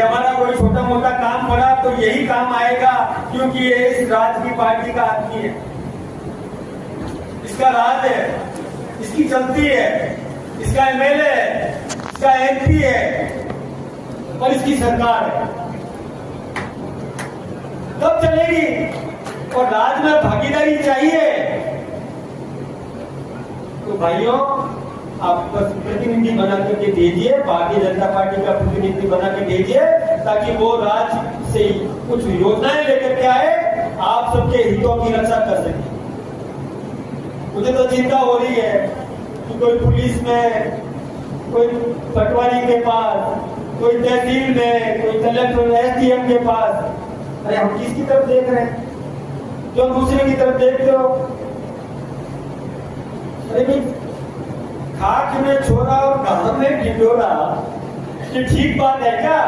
कि हमारा कोई छोटा मोटा काम पड़ा तो यही काम आएगा, क्योंकि ये इस राज की पार्टी का आदमी है, इसका राज है, इसकी चलती है, इसका एमएलए है, इसका एमपी है और इसकी सरकार है, तब चलेगी। और राज में भागीदारी चाहिए तो भाइयों आप बस प्रतिनिधि बना करके भेजिए, भारतीय जनता पार्टी का प्रतिनिधि बना के भेजिए, ताकि वो राज्य से कुछ योजनाएं लेकर के आए, आप सबके हितों की रक्षा कर सके। मुझे तो चिंता हो रही है कि कोई पुलिस में, कोई पटवारी के पास, कोई तहसील में, कोई कलेक्टर एसडीएम के पास, अरे हम किसकी तरफ देख रहे हैं? जो दूसरे की तरफ देखते हो। अरे भाई, खाक में छोरा और घाम में ढिंढोरा, ये ठीक बात है क्या?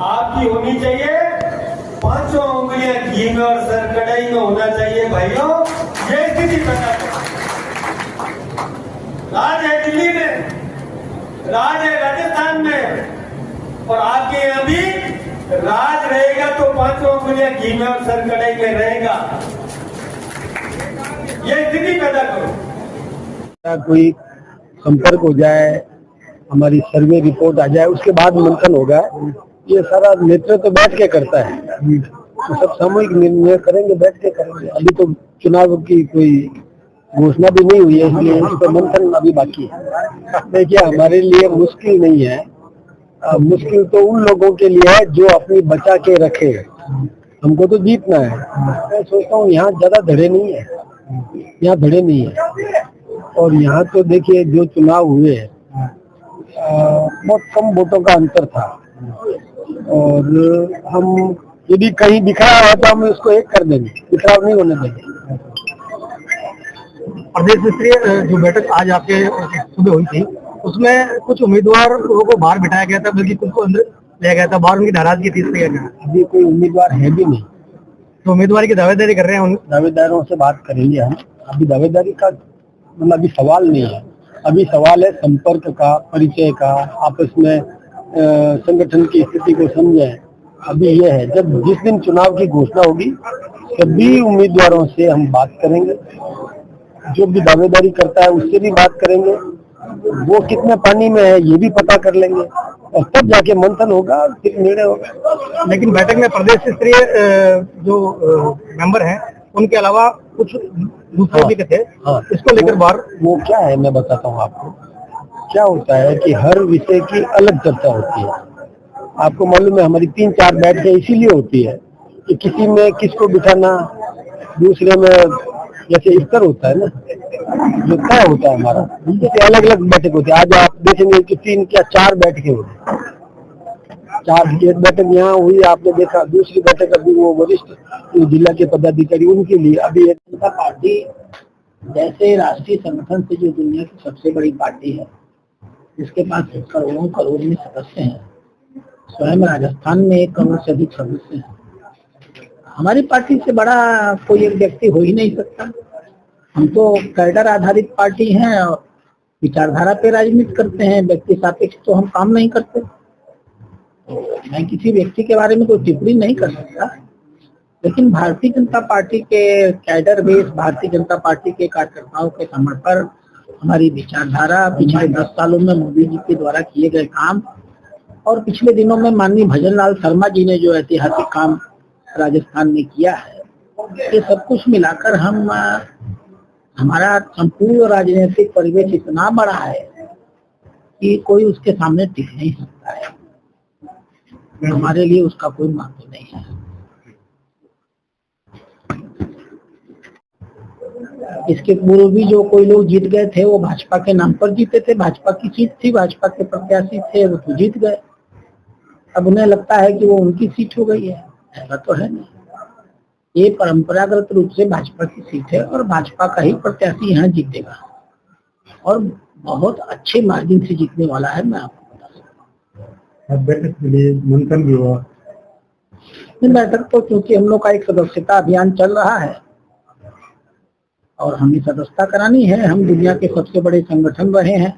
आपकी होनी चाहिए पांचों उंगलियां घी में और सर कढ़ाई में होना चाहिए भाइयों। ये स्थिति पैदा है। राज है दिल्ली में, राज है राजस्थान में, और आपके यहाँ भी राज रहेगा तो पांचों उंगलियां घी में और सर कढ़ाई में रहेगा। ये स्थिति पैदा करो। कोई संपर्क हो जाए, हमारी सर्वे रिपोर्ट आ जाए, उसके बाद मंथन होगा। ये सारा नेतृत्व तो बैठ के करता है, तो सब सामूहिक निर्णय करेंगे, बैठ के करेंगे। अभी तो चुनाव की कोई घोषणा भी नहीं हुई है, इसलिए इस पर मंथन अभी बाकी है। देखिए, हमारे लिए मुश्किल नहीं है, मुश्किल तो उन लोगों के लिए है जो अपनी बचा के रखे। हमको तो जीतना है। मैं सोचता हूँ यहाँ ज्यादा धड़े नहीं है, यहाँ धड़े नहीं है। और यहाँ तो देखिए जो चुनाव हुए बहुत कम वोटों का अंतर था, और हम यदि कहीं बिखरा है तो हम उसको एक कर देंगे, बिखराव नहीं होने देंगे। प्रदेश स्तरीय जो बैठक आज आपके सुबह हुई थी, उसमें कुछ उम्मीदवारों को बाहर बिठाया गया था, बल्कि कुछ को अंदर लिया गया था, बाहर उनकी नाराजगी थी। अभी कोई उम्मीदवार है भी नहीं, तो उम्मीदवार की दावेदारी कर रहे हैं। उन दावेदारों से बात करेंगे हम। अभी दावेदारी का मतलब अभी सवाल नहीं है, अभी सवाल है संपर्क का, परिचय का, आपस में संगठन की स्थिति को समझें। अभी ये है, जब जिस दिन चुनाव की घोषणा होगी सभी उम्मीदवारों से हम बात करेंगे, जो भी दावेदारी करता है उससे भी बात करेंगे, वो कितने पानी में है ये भी पता कर लेंगे, और तब जाके मंथन होगा, फिर निर्णय होगा। लेकिन बैठक में प्रदेश स्तरीय जो मेंबर हैं, उनके अलावा कुछ दूसरे भी थे। इसको लेकर बाहर वो क्या है, मैं बताता हूँ आपको। क्या होता है कि हर विषय की अलग चर्चा होती है। आपको मालूम है, हमारी 3-4 बैठकें इसीलिए होती है कि किसी में किसको बिठाना, दूसरे में जैसे स्तर होता है ना, जो तय होता है हमारा, जैसे अलग अलग बैठक होती है। आज आप देखेंगे कि 3 या 4 बैठकें होती, 4, एक बैठक यहाँ हुई आपने देखा, दूसरी बैठक अभी वो वरिष्ठ जिला के पदाधिकारी उनके लिए। अभी जनता पार्टी जैसे राष्ट्रीय संगठन से जो दुनिया की सबसे बड़ी पार्टी है, जिसके पास करोड़ों करोड़ में सदस्य हैं, स्वयं राजस्थान में 1 करोड़ से अधिक सदस्य हैं, हमारी पार्टी से बड़ा कोई एक व्यक्ति हो ही नहीं सकता। हम तो कैडर आधारित पार्टी हैं और विचारधारा पे राजनीति करते हैं, व्यक्ति सापेक्ष तो हम काम नहीं करते। तो मैं किसी व्यक्ति के बारे में कोई टिप्पणी नहीं कर सकता, लेकिन भारतीय जनता पार्टी के cadre base, Bharatiya Janata party के कार्यकर्ताओं के समर्पण, हमारी विचारधारा, पिछले 10 सालों में मोदी जी के द्वारा किए गए काम, और पिछले दिनों में माननीय भजन लाल शर्मा जी ने जो ऐतिहासिक काम राजस्थान में किया है, ये सब कुछ मिलाकर हमारा संपूर्ण राजनीतिक परिवेश इतना बड़ा है कि कोई उसके सामने टिक नहीं सकता है। हमारे लिए उसका कोई महत्व नहीं है। इसके पूर्व भी जो कोई लोग जीत गए थे वो भाजपा के नाम पर जीते थे, भाजपा की सीट थी, भाजपा के प्रत्याशी थे, वो तो जीत गए। अब उन्हें लगता है कि वो उनकी सीट हो गई है, ऐसा तो है नहीं। ये परंपरागत रूप से भाजपा की सीट है और भाजपा का ही प्रत्याशी यहाँ जीतेगा, और बहुत अच्छे मार्जिन से जीतने वाला है, मैं आपको बता सकता हूँ। बैठक के लिए मंथन भी हुआ। बैठक तो क्योंकि हम लोग का एक सदस्यता अभियान चल रहा है और हमें सदस्यता करानी है। हम दुनिया के सबसे बड़े संगठन रहे हैं,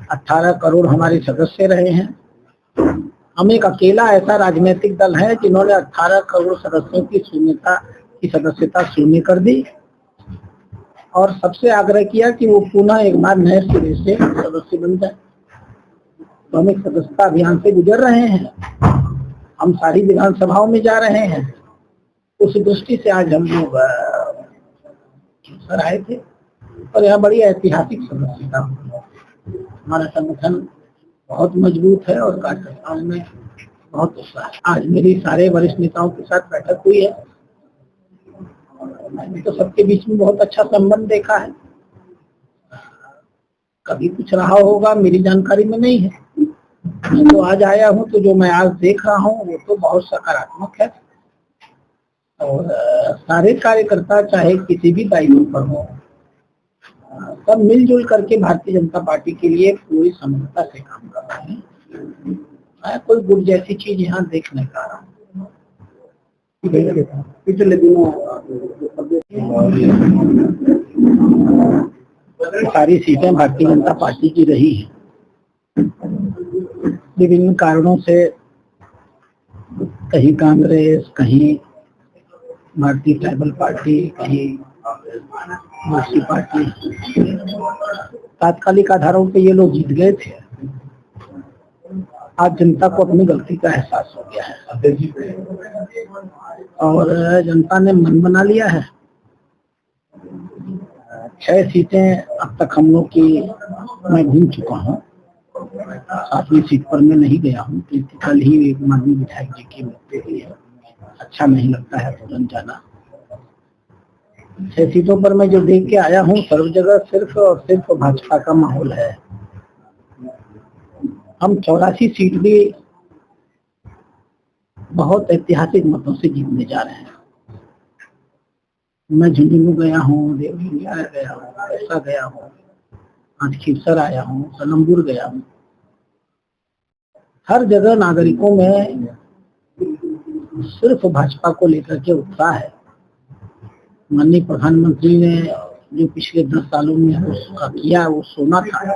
18 करोड़ हमारे सदस्य रहे हैं, हम एक अकेला ऐसा राजनीतिक दल है जिन्होंने 18 करोड़ सदस्यों की सदस्यता शून्य कर दी और सबसे आग्रह किया कि वो पुनः एक बार नए सिरे से सदस्य बन जाए। तो हम एक सदस्यता अभियान से गुजर रहे हैं, हम सारी विधानसभाओं में जा रहे हैं। उस दृष्टि से आज हम लोग आए थे और यह बड़ी ऐतिहासिक सदस्यता हुई। हमारा संगठन बहुत मजबूत है और कार्यकर्ताओं में बहुत उत्साह है। आज मेरी सारे वरिष्ठ नेताओं के साथ बैठक हुई है। मैंने तो सबके बीच में बहुत अच्छा संबंध देखा है। कभी कुछ रहा होगा मेरी जानकारी में नहीं है। मैं तो आज आया हूँ तो जो मैं आज देख रहा हूँ वो तो बहुत सकारात्मक है और सारे कार्यकर्ता चाहे किसी भी दायित्व पर हो सब मिलजुल करके भारतीय जनता पार्टी के लिए पूरी समझौता से काम कर रहे हैं। मैं कोई गुट जैसी चीज यहाँ देख नहीं पा रहा हूँ। पिछले दिनों सारी सीटें भारतीय जनता पार्टी की रही हैं। विभिन्न कारणों से कहीं कांग्रेस, कहीं भारतीय ट्राइबल पार्टी, कहीं दूसरी पार्टी, तात्कालिक आधारों पे ये लोग जीत गए थे। आज जनता को अपनी गलती का एहसास हो गया है और जनता ने मन बना लिया है। 6 सीटें अब तक हम लोग की मैं घूम चुका हूँ। 7वीं सीट पर मैं नहीं गया हूँ क्योंकि कल ही एक माननीय विधायक जी की मृत्यु हुई है। अच्छा नहीं लगता है तुरंत जाना। 6 सीटों पर मैं जो देख के आया हूँ सर्व जगह सिर्फ और सिर्फ भाजपा का माहौल है। हम 84 सीट भी बहुत ऐतिहासिक मतों से जीतने जा रहे हैं। मैं झुंझुनू गया हूँ, देवरी गया हूँ, ऐसा गया हूँ, आज खीवसर आया हूँ, सलमपुर गया हूँ। हर जगह नागरिकों में सिर्फ भाजपा को लेकर के उत्साह है। माननीय प्रधानमंत्री ने जो पिछले 10 सालों में उसका किया वो सोना था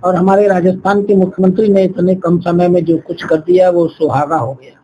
और हमारे राजस्थान के मुख्यमंत्री ने इतने कम समय में जो कुछ कर दिया वो सुहागा हो गया।